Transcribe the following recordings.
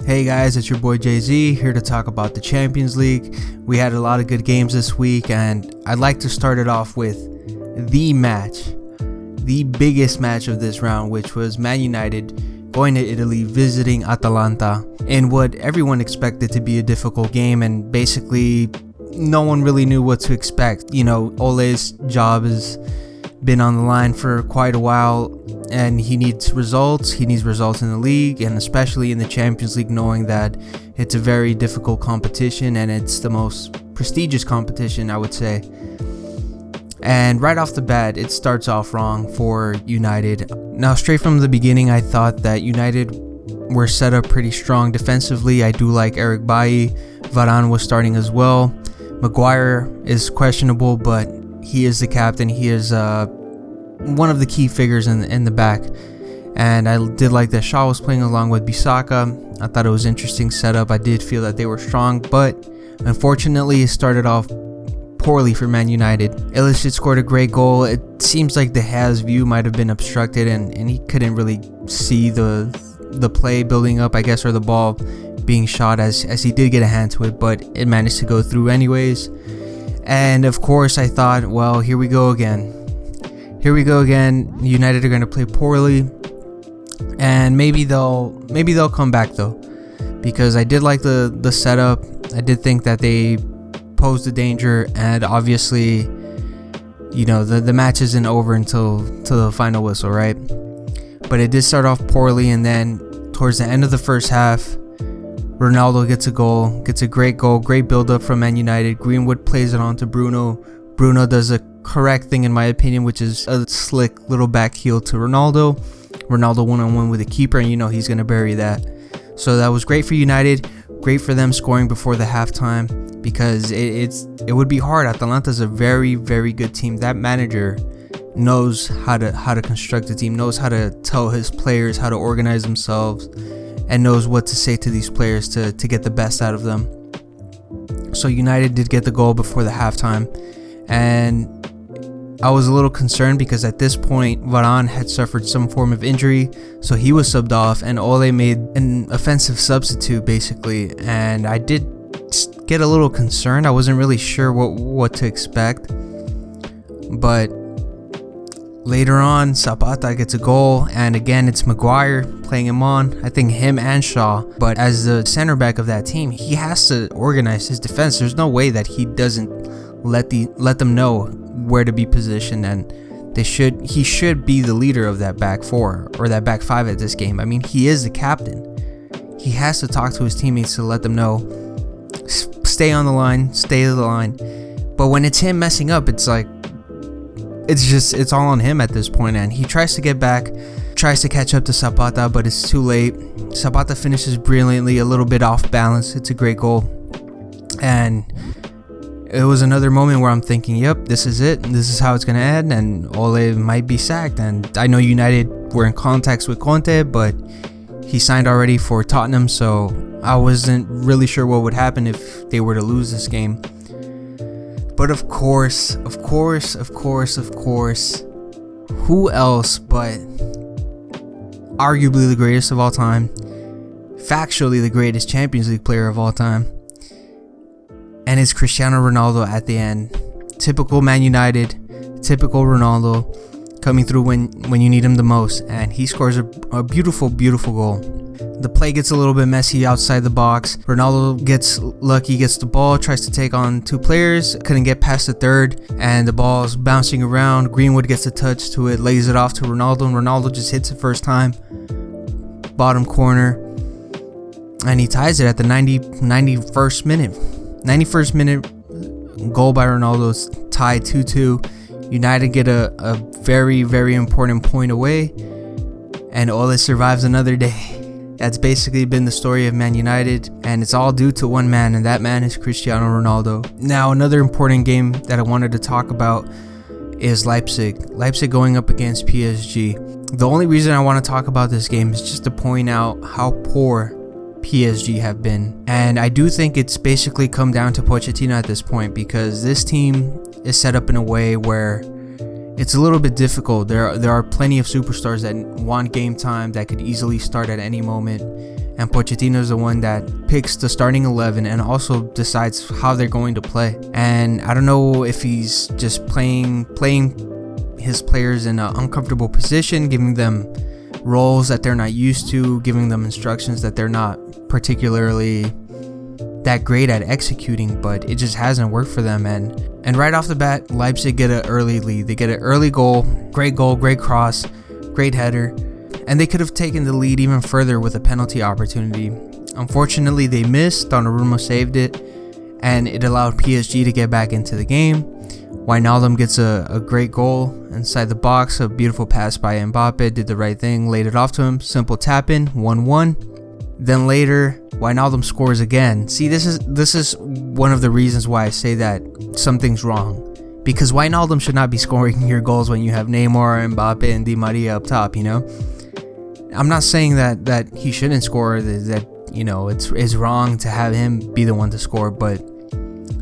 Hey guys, it's your boy Jay-Z here to talk about the Champions League. We had a lot of good games this week, and I'd like to start it off with the biggest match of this round, which was Man United going to Italy visiting Atalanta in what everyone expected to be a difficult game, and basically no one really knew what to expect. You know, Ole's job has been on the line for quite a while, and he needs results. He needs results in the league, and especially in the Champions League, knowing that it's a very difficult competition and it's the most prestigious competition, I would say. And right off the bat, it starts off wrong for United. Now, straight from the beginning, I thought that United were set up pretty strong defensively. I do like Eric Bailly. Varane was starting as well. Maguire is questionable, but he is the captain. He is one of the key figures in the back. And I did like that Shaw was playing along with Bissaka. I thought it was interesting setup. I did feel that they were strong, but unfortunately it started off poorly for Man United. Ilicic scored a great goal. It seems like the Has view might have been obstructed, and he couldn't really see the play building up, I guess, or the ball being shot as he did get a hand to it, but it managed to go through anyways. And of course I thought, well, here we go again. United are going to play poorly, and maybe they'll come back though, because I did like the setup. I did think that they posed a danger, and obviously, you know, the match isn't over until the final whistle, right? But it did start off poorly, and then towards the end of the first half, Ronaldo gets a goal, gets a great goal, great build up from Man United. Greenwood plays it on to Bruno. Bruno does a correct thing in my opinion, which is a slick little back heel to Ronaldo. Ronaldo one-on-one with the keeper, and you know he's going to bury that. So that was great for United, great for them scoring before the halftime, because it would be hard. Atalanta's a very, very good team. That manager knows how to construct a team, knows how to tell his players how to organize themselves, and knows what to say to these players to get the best out of them. So United did get the goal before the halftime, and I was a little concerned because at this point Varane had suffered some form of injury, so he was subbed off, and Ole made an offensive substitute basically, and I did get a little concerned. I wasn't really sure what to expect, but later on Zapata gets a goal, and again it's Maguire playing him on. I think him and Shaw, but as the center back of that team, he has to organize his defense. There's no way that he doesn't let them know where to be positioned, and he should be the leader of that back four or that back five at this game. I mean, he is the captain. He has to talk to his teammates to let them know, stay on the line, stay to the line. But when it's him messing up, it's like it's all on him at this point, and he tries to get back, tries to catch up to Zapata, but it's too late. Zapata finishes brilliantly, a little bit off balance. It's a great goal, and it was another moment where I'm thinking, yep, this is it. This is how it's going to end, and Ole might be sacked. And I know United were in contacts with Conte, but he signed already for Tottenham, so I wasn't really sure what would happen if they were to lose this game. But of course, who else but arguably the greatest of all time, factually the greatest Champions League player of all time, and it's Cristiano Ronaldo at the end. Typical Man United, typical Ronaldo, coming through when you need him the most, and he scores a beautiful, beautiful goal. The play gets a little bit messy outside the box. Ronaldo gets lucky, gets the ball, tries to take on two players, couldn't get past the third, and the ball's bouncing around. Greenwood gets a touch to it, lays it off to Ronaldo, and Ronaldo just hits it first time, bottom corner, and he ties it at the 91st minute. 91st minute goal by Ronaldo's tied 2-2. United get a very, very important point away, and Ole survives another day. That's basically been the story of Man United, and it's all due to one man, and that man is Cristiano Ronaldo. Now, another important game that I wanted to talk about is Leipzig. Leipzig going up against PSG. The only reason I want to talk about this game is just to point out how poor PSG have been, and I do think it's basically come down to Pochettino at this point, because this team is set up in a way where it's a little bit difficult. There are plenty of superstars that want game time, that could easily start at any moment, and Pochettino is the one that picks the starting 11 and also decides how they're going to play. And I don't know if he's just playing his players in an uncomfortable position, giving them roles that they're not used to, giving them instructions that they're not particularly that great at executing, but it just hasn't worked for them. And right off the bat, Leipzig get an early lead. They get an early goal, great cross, great header, and they could have taken the lead even further with a penalty opportunity. Unfortunately, they missed. Donnarumma saved it, and it allowed PSG to get back into the game. Wijnaldum gets a great goal inside the box. A beautiful pass by Mbappe, did the right thing, laid it off to him. Simple tap in, 1-1. Then later, Wijnaldum scores again. See, this is one of the reasons why I say that something's wrong. Because Wijnaldum should not be scoring your goals when you have Neymar, Mbappe, and Di Maria up top, you know? I'm not saying that he shouldn't score, that you know, it's wrong to have him be the one to score, but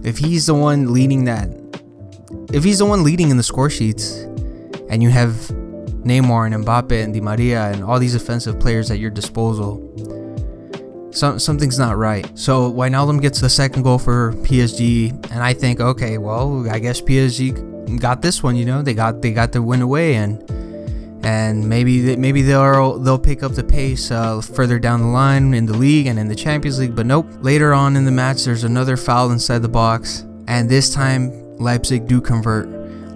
if he's the one leading in the score sheets, and you have Neymar and Mbappe and Di Maria and all these offensive players at your disposal, something's not right. So Wijnaldum gets the second goal for PSG, and I think, okay, well, I guess PSG got this one. You know, they got the win away, and maybe they'll pick up the pace further down the line in the league and in the Champions League. But nope. Later on in the match, there's another foul inside the box, and this time Leipzig do convert.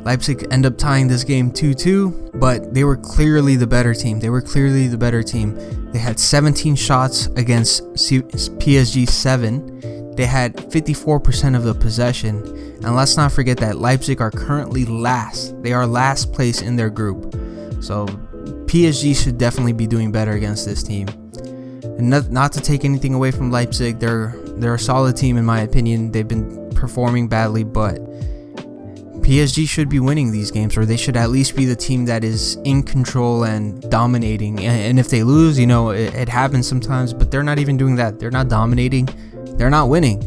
Leipzig end up tying this game 2-2, but they were clearly the better team. They had 17 shots against PSG 7. They had 54% of the possession. And let's not forget that Leipzig are currently last. They are last place in their group. So PSG should definitely be doing better against this team. And not to take anything away from Leipzig, they're a solid team in my opinion. They've been performing badly, but PSG should be winning these games, or they should at least be the team that is in control and dominating. And if they lose, you know, it happens sometimes, but they're not even doing that. They're not dominating. They're not winning.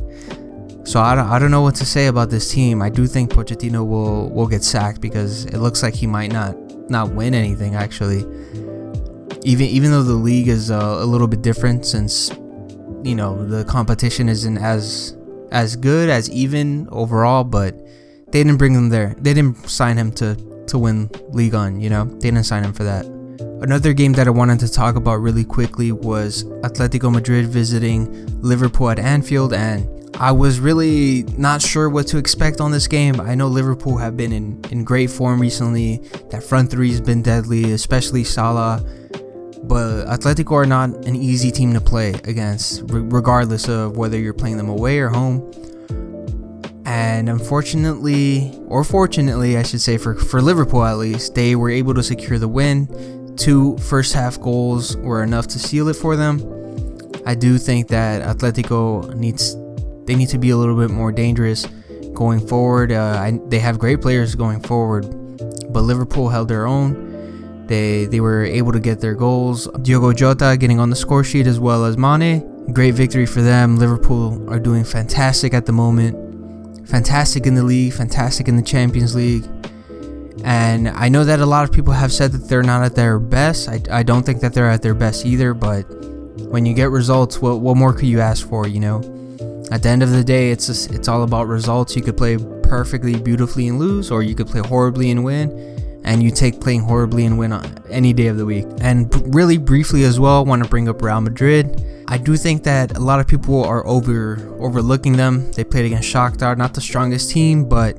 So I don't know what to say about this team. I do think Pochettino will get sacked, because it looks like he might not win anything, actually. Even though the league is a little bit different, since, you know, the competition isn't as good, as even overall, but they didn't bring him there. They didn't sign him to win Ligue 1, you know? They didn't sign him for that. Another game that I wanted to talk about really quickly was Atletico Madrid visiting Liverpool at Anfield, and I was really not sure what to expect on this game. I know Liverpool have been in great form recently. That front three has been deadly, especially Salah. But Atletico are not an easy team to play against, regardless of whether you're playing them away or home. And unfortunately, or fortunately I should say, for Liverpool at least, they were able to secure the win. 2 first half goals were enough to seal it for them. I do think that Atletico needs to be a little bit more dangerous going forward. They have great players going forward, but Liverpool held their own. They were able to get their goals. Diogo Jota getting on the score sheet, as well as Mane. Great victory for them. Liverpool are doing fantastic at the moment. Fantastic in the league, fantastic in the Champions League. And I know that a lot of people have said that they're not at their best. I don't think that they're at their best either, but when you get results, what more could you ask for, you know? At the end of the day, it's all about results. You could play perfectly, beautifully and lose, or you could play horribly and win. And you take playing horribly and win on any day of the week. And really briefly as well, I want to bring up Real Madrid. I do think that a lot of people are overlooking them. They played against Shaktar, not the strongest team, but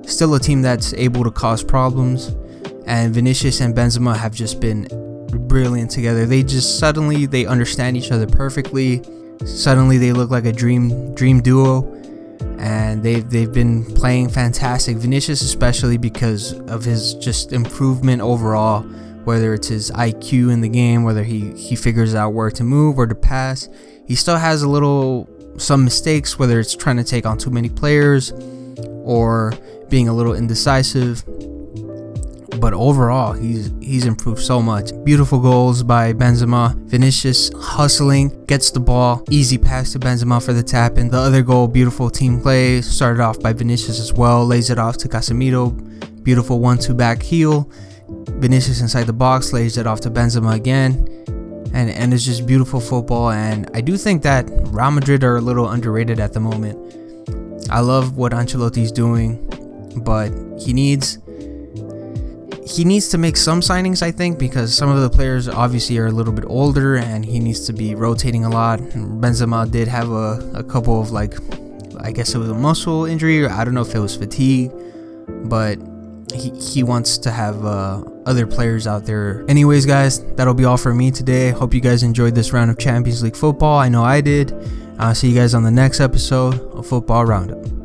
still a team that's able to cause problems. And Vinicius and Benzema have just been brilliant together. They understand each other perfectly. Suddenly they look like a dream duo. And they've been playing fantastic. Vinicius especially, because of his just improvement overall, whether it's his IQ in the game, whether he figures out where to move or to pass. He still has some mistakes, whether it's trying to take on too many players or being a little indecisive. But overall, he's improved so much. Beautiful goals by Benzema. Vinicius hustling, gets the ball, easy pass to Benzema for the tap in. The other goal, beautiful team play, started off by Vinicius as well, lays it off to Casemiro. Beautiful 1-2 back heel. Vinicius inside the box, lays it off to Benzema again. and it's just beautiful football. And I do think that Real Madrid are a little underrated at the moment. I love what Ancelotti's doing, but he needs to make some signings, I think, because some of the players obviously are a little bit older and he needs to be rotating a lot. Benzema did have a couple of, like, I guess it was a muscle injury, or I don't know if it was fatigue, but he wants to have other players out there. Anyways, guys, that'll be all for me today. Hope you guys enjoyed this round of Champions League football. I know I did. I'll see you guys on the next episode of Football Roundup.